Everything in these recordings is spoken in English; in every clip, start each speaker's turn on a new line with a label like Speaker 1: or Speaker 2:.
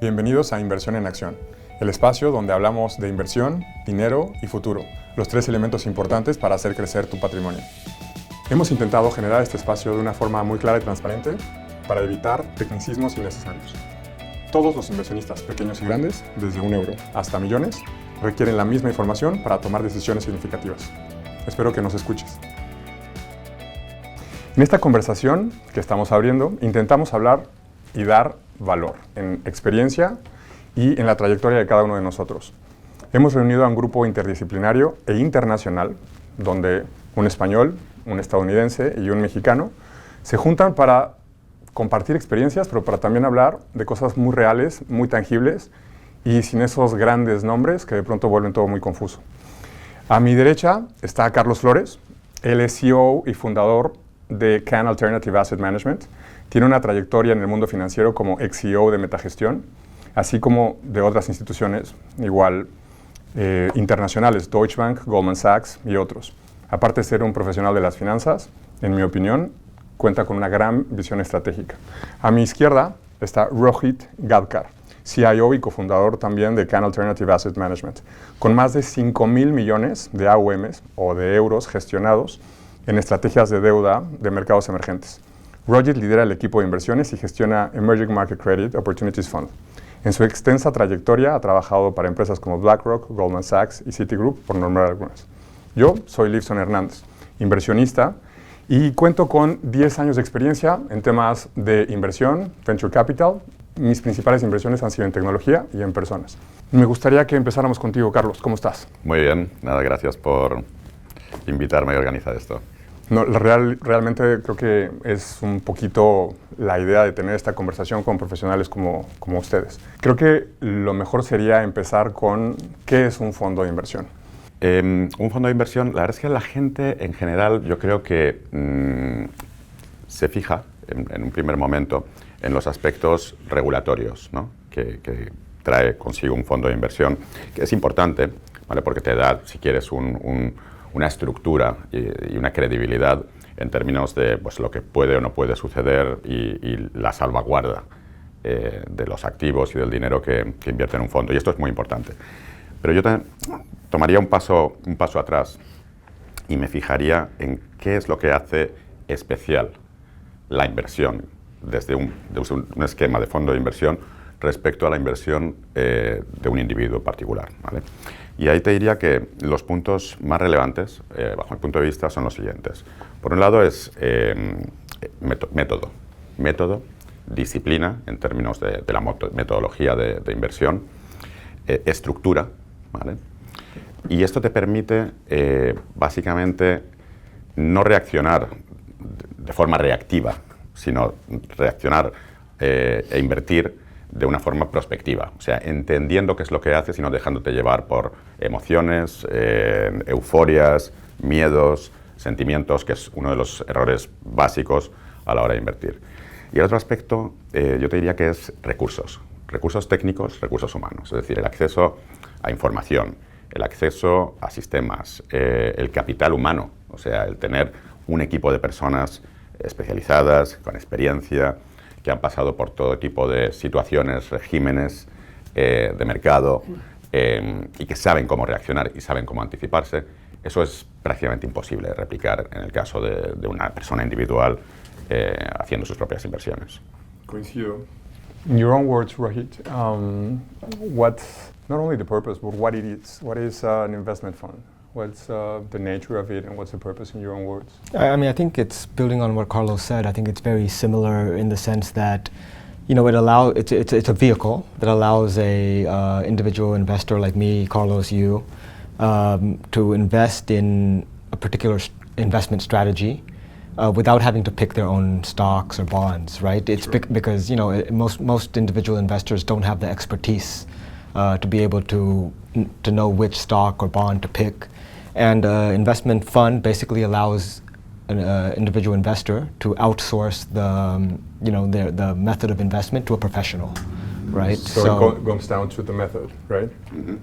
Speaker 1: Bienvenidos a Inversión en Acción, el espacio donde hablamos de inversión, dinero y futuro, los tres elementos importantes para hacer crecer tu patrimonio. Hemos intentado generar este espacio de una forma muy clara y transparente para evitar tecnicismos innecesarios. Todos los inversionistas, pequeños y grandes, desde €1 hasta millones, requieren la misma información para tomar decisiones significativas. Espero que nos escuches. En esta conversación que estamos abriendo, intentamos hablar y dar valor en experiencia y en la trayectoria de cada uno de nosotros. Hemos reunido a un grupo interdisciplinario e internacional, donde un español, un estadounidense y un mexicano se juntan para compartir experiencias, pero para también hablar de cosas muy reales, muy tangibles y sin esos grandes nombres que de pronto vuelven todo muy confuso. A mi derecha está Carlos Flores. Él es CEO y fundador de Caan Alternative Asset Management. Tiene una trayectoria en el mundo financiero como ex-CEO de Metagestión, así como de otras instituciones igual internacionales, Deutsche Bank, Goldman Sachs y otros. Aparte de ser un profesional de las finanzas, en mi opinión, cuenta con una gran visión estratégica. A mi izquierda está Rohit Gadkar, CIO y cofundador también de Caan Alternative Asset Management, con más de 5,000 millones de AUMs o de euros gestionados en estrategias de deuda de mercados emergentes. Rohit lidera el equipo de inversiones y gestiona Emerging Market Credit Opportunities Fund. En su extensa trayectoria ha trabajado para empresas como BlackRock, Goldman Sachs y Citigroup, por nombrar algunas. Yo soy Livson Hernández, inversionista, y cuento con 10 años de experiencia en temas de inversión, venture capital. Mis principales inversiones han sido en tecnología y en personas. Me gustaría que empezáramos contigo, Carlos. ¿Cómo estás?
Speaker 2: Muy bien. Nada, gracias por invitarme a organizar esto.
Speaker 1: No, realmente creo que es un poquito la idea de tener esta conversación con profesionales como ustedes. Creo que lo mejor sería empezar con ¿qué es un fondo de inversión?
Speaker 2: Un fondo de inversión, la verdad es que la gente en general yo creo que se fija en un primer momento en los aspectos regulatorios, ¿no? que trae consigo un fondo de inversión, que es importante, ¿vale? Porque te da, si quieres, una estructura y una credibilidad en términos de pues, lo que puede o no puede suceder y la salvaguarda de los activos y del dinero que invierte en un fondo. Y esto es muy importante. Pero yo tomaría un paso atrás y me fijaría en qué es lo que hace especial la inversión desde un esquema de fondo de inversión respecto a la inversión de un individuo particular, ¿vale? Y ahí te diría que los puntos más relevantes, bajo mi punto de vista, son los siguientes. Por un lado es método, disciplina en términos de la metodología de inversión, estructura, ¿vale? Y esto te permite básicamente no reaccionar de forma reactiva, sino reaccionar e invertir de una forma prospectiva, o sea, entendiendo qué es lo que haces y no dejándote llevar por emociones, euforias, miedos, sentimientos, que es uno de los errores básicos a la hora de invertir. Y el otro aspecto, yo te diría que es recursos técnicos, recursos humanos, es decir, el acceso a información, el acceso a sistemas, el capital humano, o sea, el tener un equipo de personas especializadas, con experiencia, que han pasado por todo tipo de situaciones, regímenes de mercado y que saben cómo reaccionar y saben cómo anticiparse. Eso es prácticamente imposible de replicar en el caso de una persona individual haciendo sus propias inversiones.
Speaker 1: Coincido. In your own words, Rohit, what's not only the purpose, but what it is? What is an investment fund? What's the nature of it and what's the purpose in your own words?
Speaker 3: I mean, I think it's building on what Carlos said. I think it's very similar in the sense that, you know, it's a vehicle that allows a individual investor like me, Carlos, you, to invest in a particular investment strategy without having to pick their own stocks or bonds, right? It's
Speaker 1: Sure.
Speaker 3: Because, you know, most individual investors don't have the expertise to be able to know which stock or bond to pick. And investment fund basically allows an individual investor to outsource the method of investment to a professional, right?
Speaker 1: So it comes down to the method, right? Mm-hmm.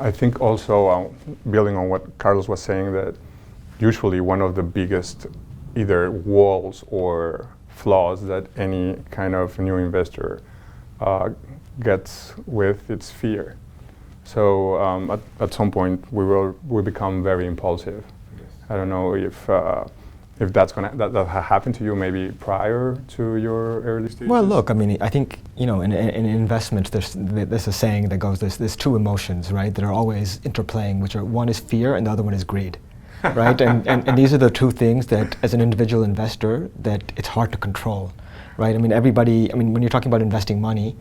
Speaker 1: I think also, building on what Carlos was saying, that usually one of the biggest either walls or flaws that any kind of new investor gets with its fear. So at some point we become very impulsive. Yes. I don't know if that happened to you maybe prior to your early stages.
Speaker 3: Well, look, I mean, I think in investment there's a saying that goes there's two emotions, right, that are always interplaying, which are one is fear and the other one is greed. Right, and these are the two things that, as an individual investor, that it's hard to control, right? I mean, when you're talking about investing money,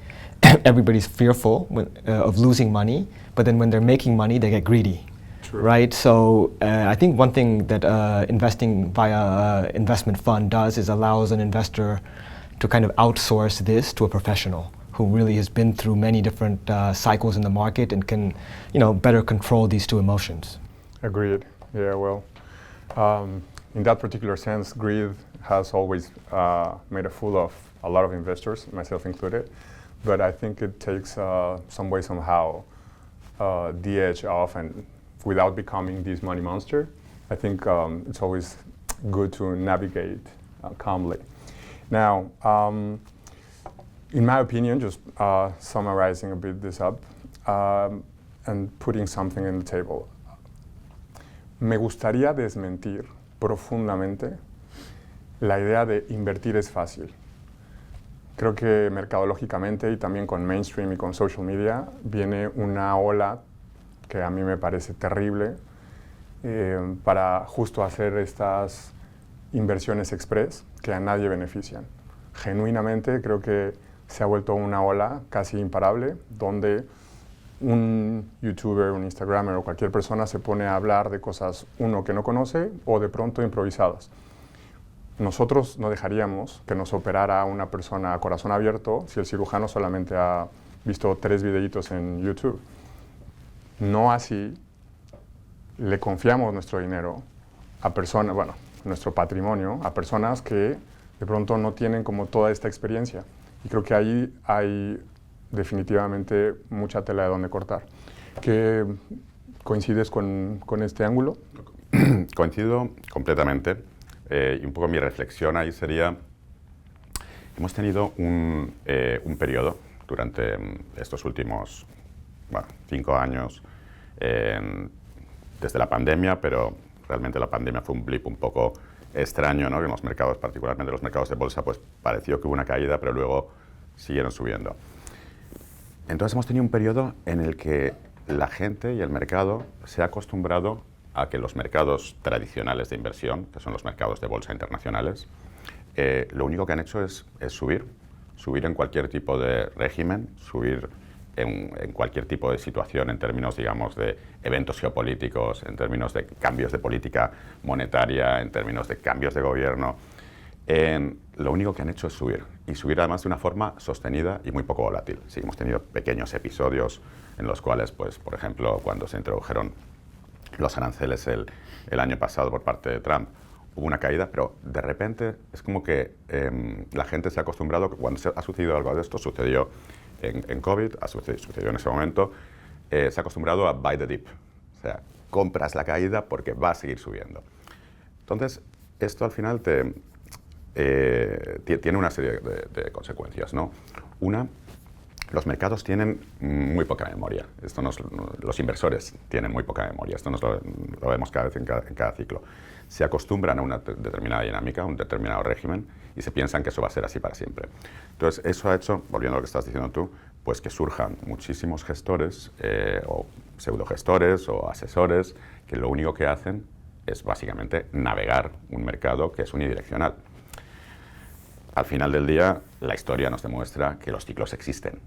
Speaker 3: everybody's fearful of losing money, but then when they're making money, they get greedy. True. Right? So I think one thing that investing via investment fund does is allows an investor to kind of outsource this to a professional who really has been through many different cycles in the market and can, better control these two emotions.
Speaker 1: Agreed. Yeah, well, in that particular sense, greed has always made a fool of a lot of investors, myself included. But I think it takes some way, somehow, the edge off, and without becoming this money monster. I think it's always good to navigate calmly. Now, in my opinion, just summarizing a bit this up and putting something in the table. Me gustaría desmentir profundamente la idea de invertir es fácil. Creo que mercadológicamente y también con mainstream y con social media viene una ola que a mí me parece terrible para justo hacer estas inversiones express que a nadie benefician. Genuinamente creo que se ha vuelto una ola casi imparable donde un youtuber, un instagramer o cualquier persona se pone a hablar de cosas, uno, que no conoce o de pronto improvisadas. Nosotros no dejaríamos que nos operara una persona a corazón abierto si el cirujano solamente ha visto 3 videitos en YouTube. No así le confiamos nuestro dinero a personas, nuestro patrimonio, a personas que de pronto no tienen como toda esta experiencia. Y creo que ahí hay definitivamente mucha tela de donde cortar. ¿Qué coincides con este ángulo?
Speaker 2: Coincido completamente. Y un poco mi reflexión ahí sería, hemos tenido un periodo durante estos últimos 5 años, desde la pandemia, pero realmente la pandemia fue un blip un poco extraño, ¿no? Que en los mercados, particularmente los mercados de bolsa, pues pareció que hubo una caída, pero luego siguieron subiendo. Entonces hemos tenido un periodo en el que la gente y el mercado se ha acostumbrado a que los mercados tradicionales de inversión, que son los mercados de bolsa internacionales, lo único que han hecho es subir en cualquier tipo de régimen, subir en cualquier tipo de situación en términos, digamos, de eventos geopolíticos, en términos de cambios de política monetaria, en términos de cambios de gobierno. Lo único que han hecho es subir, y subir además de una forma sostenida y muy poco volátil. Sí, hemos tenido pequeños episodios en los cuales, pues, por ejemplo, cuando se introdujeron los aranceles el año pasado por parte de Trump, hubo una caída, pero de repente es como que la gente se ha acostumbrado, que cuando ha sucedido algo de esto, sucedió en COVID, sucedió en ese momento, se ha acostumbrado a buy the dip, o sea, compras la caída porque va a seguir subiendo. Entonces, esto al final tiene una serie de consecuencias, ¿no? Una, los mercados tienen muy poca memoria. Los inversores tienen muy poca memoria. Esto lo vemos cada vez en cada ciclo. Se acostumbran a una determinada dinámica, a un determinado régimen, y se piensan que eso va a ser así para siempre. Entonces, eso ha hecho, volviendo a lo que estás diciendo tú, pues que surjan muchísimos gestores o pseudogestores o asesores que lo único que hacen es básicamente navegar un mercado que es unidireccional. Al final del día, la historia nos demuestra que los ciclos existen.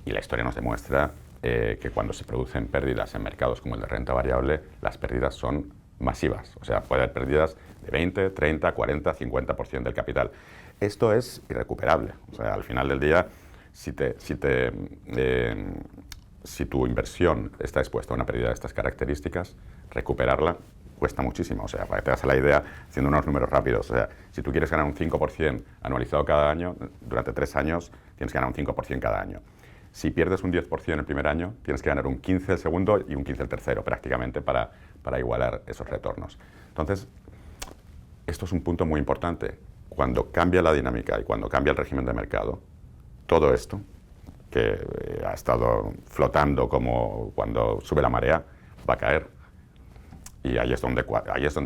Speaker 2: Y la historia nos demuestra que cuando se producen pérdidas en mercados como el de renta variable, las pérdidas son masivas. O sea, puede haber pérdidas de 20, 30, 40, 50% del capital. Esto es irrecuperable. O sea, al final del día, si tu inversión está expuesta a una pérdida de estas características, recuperarla cuesta muchísimo. O sea, para que te hagas la idea, haciendo unos números rápidos, o sea, si tú quieres ganar un 5% anualizado cada año, durante 3 años tienes que ganar un 5% cada año. Si pierdes un 10% el primer año, tienes que ganar un 15% el segundo y un 15% el tercero, prácticamente, para igualar esos retornos. Entonces, esto es un punto muy importante. Cuando cambia la dinámica y cuando cambia el régimen de mercado, todo esto que ha estado flotando como cuando sube la marea, va a caer. Y ahí es donde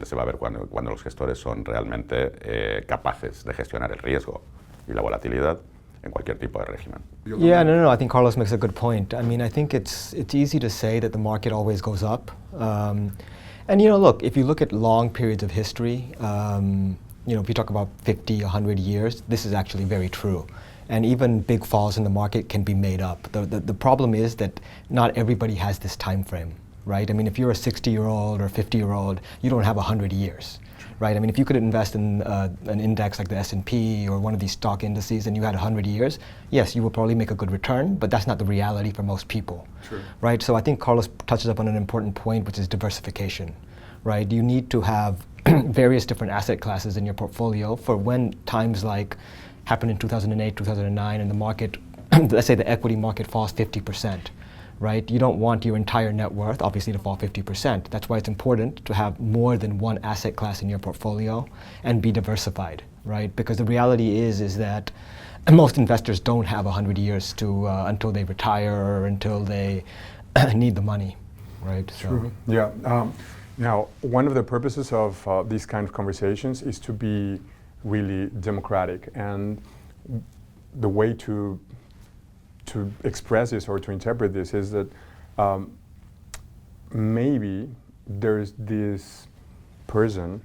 Speaker 2: se va a ver cuando los gestores son realmente capaces de gestionar el riesgo y la volatilidad en cualquier tipo de régimen.
Speaker 3: Yeah, no, I think Carlos makes a good point. I mean, I think it's easy to say that the market always goes up. And look, if you look at long periods of history, if you talk about 50, 100 years, this is actually very true. And even big falls in the market can be made up. The problem is that not everybody has this time frame, right? I mean, if you're a 60-year-old or 50-year-old, you don't have 100 years, right? I mean, if you could invest in an index like the S&P or one of these stock indices and you had 100 years, yes, you will probably make a good return, but that's not the reality for most people,
Speaker 1: True.
Speaker 3: right? So I think Carlos touches up on an important point, which is diversification, right? You need to have various different asset classes in your portfolio for when times like happened in 2008, 2009, and the market, let's say the equity market falls 50%, right? You don't want your entire net worth, obviously, to fall 50%. That's why it's important to have more than one asset class in your portfolio and be diversified, right? Because the reality is that most investors don't have 100 years to until they retire or until they need the money, right?
Speaker 1: True. Yeah. Now, one of the purposes of these kind of conversations is to be really democratic, and the way to express this or to interpret this is that maybe there's this person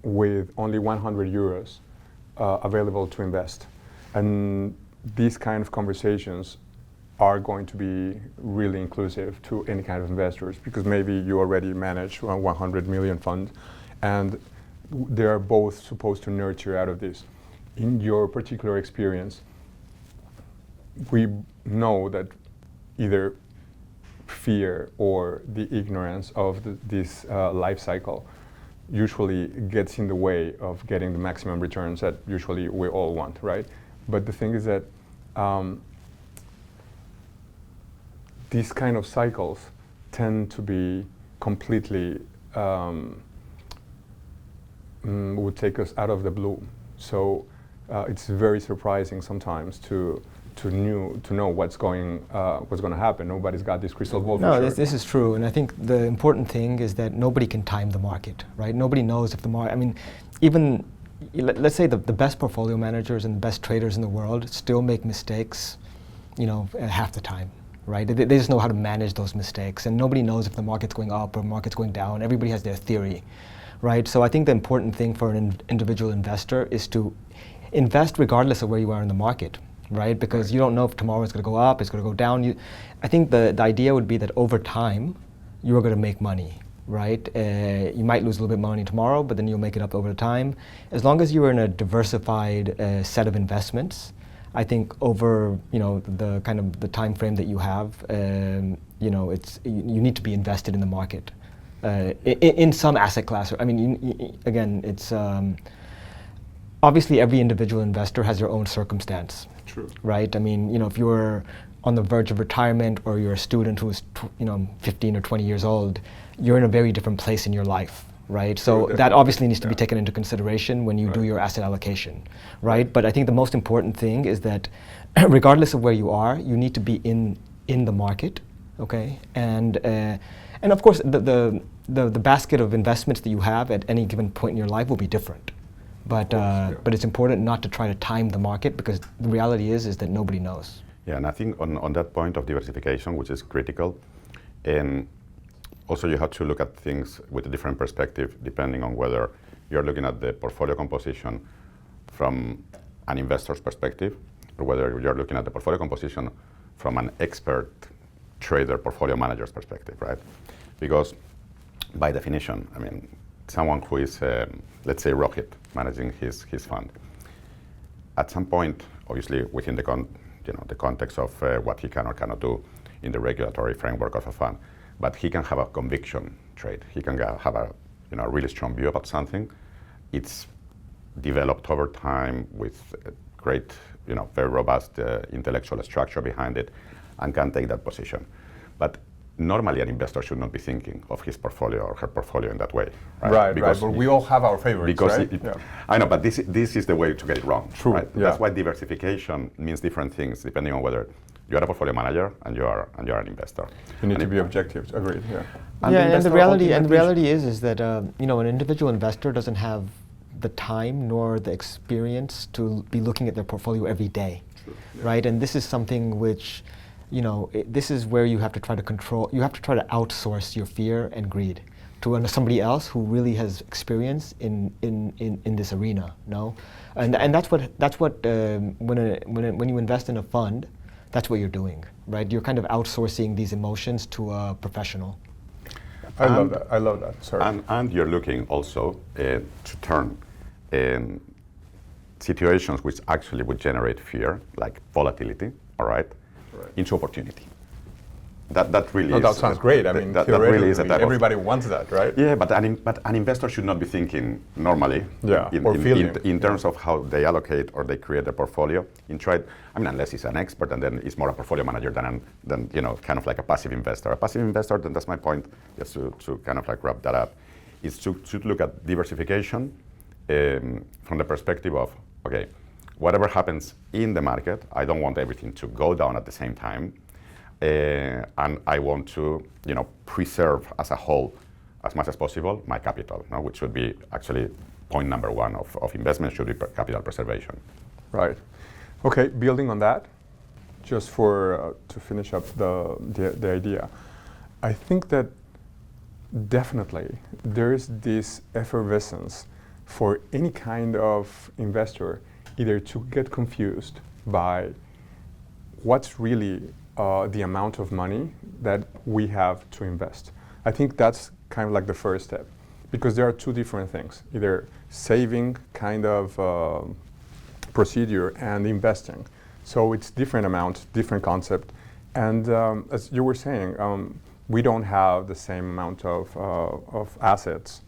Speaker 1: with only 100 euros available to invest, and these kind of conversations are going to be really inclusive to any kind of investors, because maybe you already manage a 100 million fund and they are both supposed to nurture out of this. In your particular experience, we know that either fear or the ignorance of this life cycle usually gets in the way of getting the maximum returns that usually we all want, right? But the thing is that these kind of cycles tend to be completely would take us out of the blue. So it's very surprising sometimes to know what's going to happen. Nobody's got this crystal ball.
Speaker 3: No,
Speaker 1: for sure.
Speaker 3: this is true, and I think the important thing is that nobody can time the market, right? Nobody knows if the market. I mean, even let's say the best portfolio managers and the best traders in the world still make mistakes, half the time, right? They just know how to manage those mistakes, and nobody knows if the market's going up or the market's going down. Everybody has their theory, right? So I think the important thing for an individual investor is to invest regardless of where you are in the market, right? Because you don't know if tomorrow it's going to go up, it's going to go down. I think the idea would be that over time, you're going to make money, right? You might lose a little bit of money tomorrow, but then you'll make it up over time. As long as you're in a diversified set of investments, I think over the kind of the time frame that you have, you need to be invested in the market in some asset class. I mean, again, it's obviously every individual investor has their own circumstance.
Speaker 1: True.
Speaker 3: Right? I mean, if you're on the verge of retirement or you're a student who's 15 or 20 years old, you're in a very different place in your life. Right, so that obviously needs to be taken into consideration when you do your asset allocation, right? But I think the most important thing is that, regardless of where you are, you need to be in the market, okay? And of course, the basket of investments that you have at any given point in your life will be different. But it's important not to try to time the market, because the reality is that nobody knows.
Speaker 2: Yeah, and I think on that point of diversification, which is critical, and also you have to look at things with a different perspective depending on whether you're looking at the portfolio composition from an investor's perspective or whether you're looking at the portfolio composition from an expert trader portfolio manager's perspective, right? Because by definition, I mean, someone who is, let's say, Rohit, managing his fund, at some point, obviously within the context of what he can or cannot do in the regulatory framework of a fund, but he can have a conviction trade. He can have a really strong view about something. It's developed over time with a great, very robust intellectual structure behind it, and can take that position. But normally, an investor should not be thinking of his portfolio or her portfolio in that way.
Speaker 1: Right. But we all have our favorites, right?
Speaker 2: I know, but this is the way to get it wrong.
Speaker 1: True.
Speaker 2: Right?
Speaker 1: Yeah.
Speaker 2: That's why diversification means different things depending on whether You are a portfolio manager and you are an investor.
Speaker 1: You need to be objective. Agreed. Yeah.
Speaker 3: And the reality is that an individual investor doesn't have the time nor the experience to be looking at their portfolio every day, right? And this is something which, this is where you have to try to control. You have to try to outsource your fear and greed to somebody else who really has experience in this arena. No, and that's what when you invest in a fund, that's what you're doing, right? You're kind of outsourcing these emotions to a professional.
Speaker 1: I love that. Sorry.
Speaker 2: And you're looking also to turn situations which actually would generate fear, like volatility, all right, into opportunity. That really is.
Speaker 1: That sounds great. I mean,
Speaker 2: that really is a type
Speaker 1: everybody wants that, right?
Speaker 2: Yeah, but an investor should not be thinking normally.
Speaker 1: Yeah,
Speaker 2: in terms of how they allocate or they create their portfolio. Unless he's an expert, and then he's more a portfolio manager than kind of like a passive investor. A passive investor, then that's my point, just to kind of like wrap that up, is to look at diversification from the perspective of, okay, whatever happens in the market, I don't want everything to go down at the same time. And I want to, preserve as a whole, as much as possible, my capital, which should be actually point number one of investment, should be capital preservation.
Speaker 1: Right. Okay. Building on that, just to finish up the idea, I think that definitely there is this effervescence for any kind of investor, either to get confused by what's really the amount of money that we have to invest. I think that's kind of like the first step, because there are two different things, either saving kind of procedure and investing. So it's different amount, different concept. And as you were saying, we don't have the same amount of assets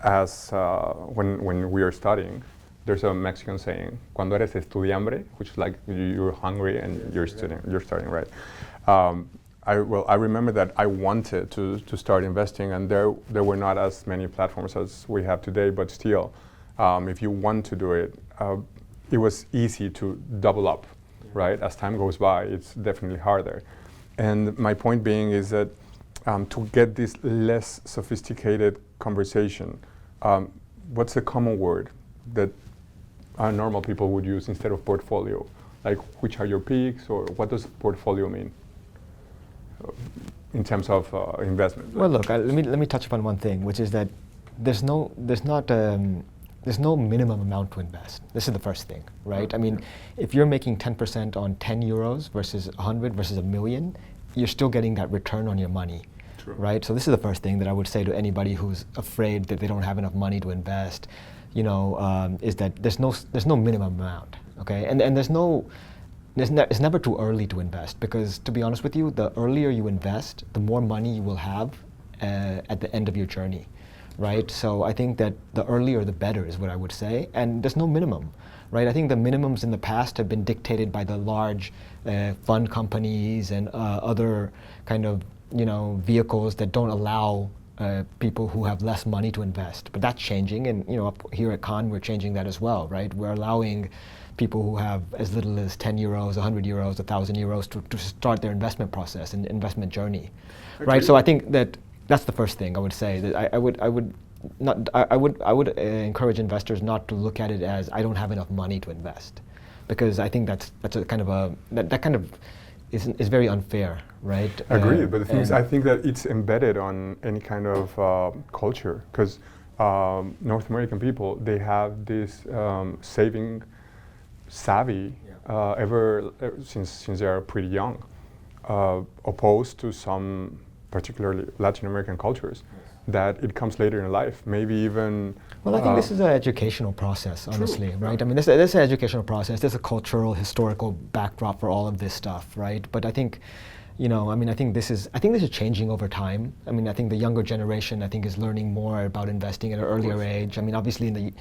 Speaker 1: as when we are studying. There's a Mexican saying, "Cuando eres estudiambre," which is like you're hungry and you're studying, right? I remember that I wanted to start investing, and there were not as many platforms as we have today, but still, if you want to do it, it was easy to double up, right? As time goes by, it's definitely harder. And my point being is that to get this less sophisticated conversation, what's the common word that normal people would use instead of portfolio? Like, which are your peaks, or what does portfolio mean in terms of investment?
Speaker 3: Well, look, let me touch upon one thing, which is that there's no minimum amount to invest. This is the first thing, right? I mean, if you're making 10% on 10 euros versus 100 versus a million, you're still getting that return on your money. True. Right? So this is the first thing that I would say to anybody who's afraid that they don't have enough money to invest. Is that there's no minimum amount, okay? And it's never too early to invest, because to be honest with you, the earlier you invest, the more money you will have at the end of your journey, right? So I think that the earlier the better is what I would say, and there's no minimum, right? I think the minimums in the past have been dictated by the large fund companies and other kind of vehicles that don't allow people who have less money to invest. But that's changing, and here at Caan we're changing that as well, right? We're allowing people who have as little as 10 euros, 100 euros, 1,000 euros to start their investment process and investment journey, right? So I think that's the first thing I would say. That I would encourage investors not to look at it as I don't have enough money to invest, because I think that's a kind of that kind of is very unfair, right?
Speaker 1: Agreed, but the thing is, I think that it's embedded on any kind of culture, because North American people, they have this saving savvy since they are pretty young, opposed to some particularly Latin American cultures, that it comes later in life, maybe even.
Speaker 3: Well, I think this is an educational process, honestly, true. Right? I mean, this is an educational process. There's a cultural, historical backdrop for all of this stuff, right? But I think, I think this is changing over time. I mean, I think the younger generation, is learning more about investing at an earlier age. I mean, obviously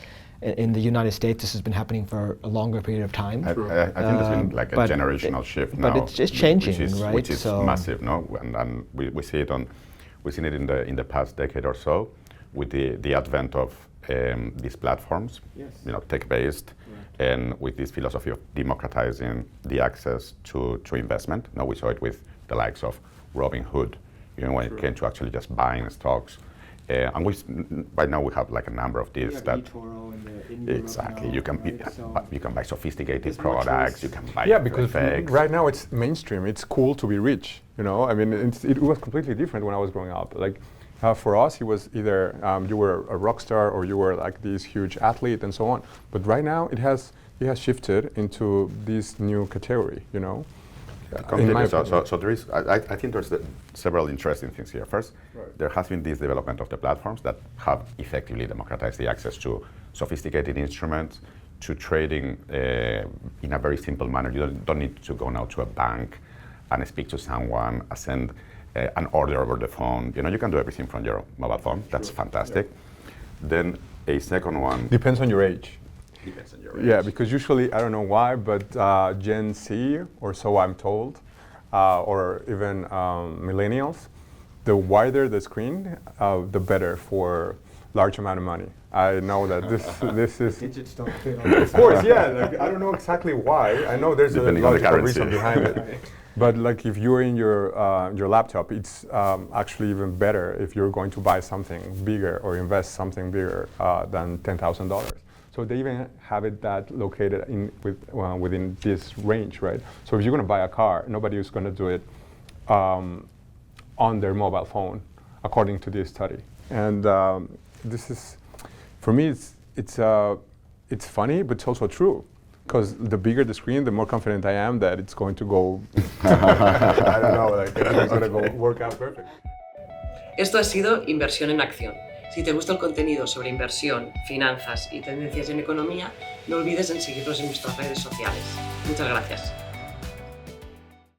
Speaker 3: in the United States, this has been happening for a longer period of time.
Speaker 2: I think there's been like a generational shift now.
Speaker 3: But it's changing, right?
Speaker 2: Which is massive, no? And we see it we've seen it in the past decade or so, with the advent of these platforms,
Speaker 3: Yes.
Speaker 2: tech-based,
Speaker 3: Right.
Speaker 2: and with this philosophy of democratizing the access to investment. Now we saw it with the likes of Robinhood, when it came to actually just buying stocks. And right now we have like a number of these that exactly you can buy sophisticated products, you can buy
Speaker 1: because
Speaker 2: FX.
Speaker 1: right now it's mainstream. It's cool to be rich. I mean, it was completely different when I was growing up. Like for us, it was either you were a rock star or you were like this huge athlete and so on. But right now it has shifted into this new category.
Speaker 2: Completely. So there is, I think there's several interesting things here. First, there has been this development of the platforms that have effectively democratized the access to sophisticated instruments, to trading in a very simple manner. You don't need to go now to a bank and speak to someone, send an order over the phone. You can do everything from your mobile phone. That's fantastic. Yeah. Then a second one.
Speaker 1: Depends on your age.
Speaker 2: Depends on your age.
Speaker 1: Yeah, because usually, I don't know why, but Gen Z, or so I'm told, or even millennials, the wider the screen, the better for large amount of money. I know that this is...
Speaker 3: Digits don't fit on
Speaker 1: Of course, yeah. Like, I don't know exactly why. I know there's a logical reason behind it. But like if you're in your laptop, it's actually even better if you're going to buy something bigger or invest something bigger than $10,000. So they even have it that located within this range, right? So if you're going to buy a car, nobody is going to do it on their mobile phone, according to this study. And this is, for me, it's funny, but it's also true. Because the bigger the screen, the more confident I am that it's going to go, I don't know, like everything's going to go work out perfect.
Speaker 4: Esto ha sido Inversión en Acción. Si te gusta el contenido sobre inversión, finanzas y tendencias en economía, no olvides en seguirnos en nuestras redes sociales. Muchas gracias.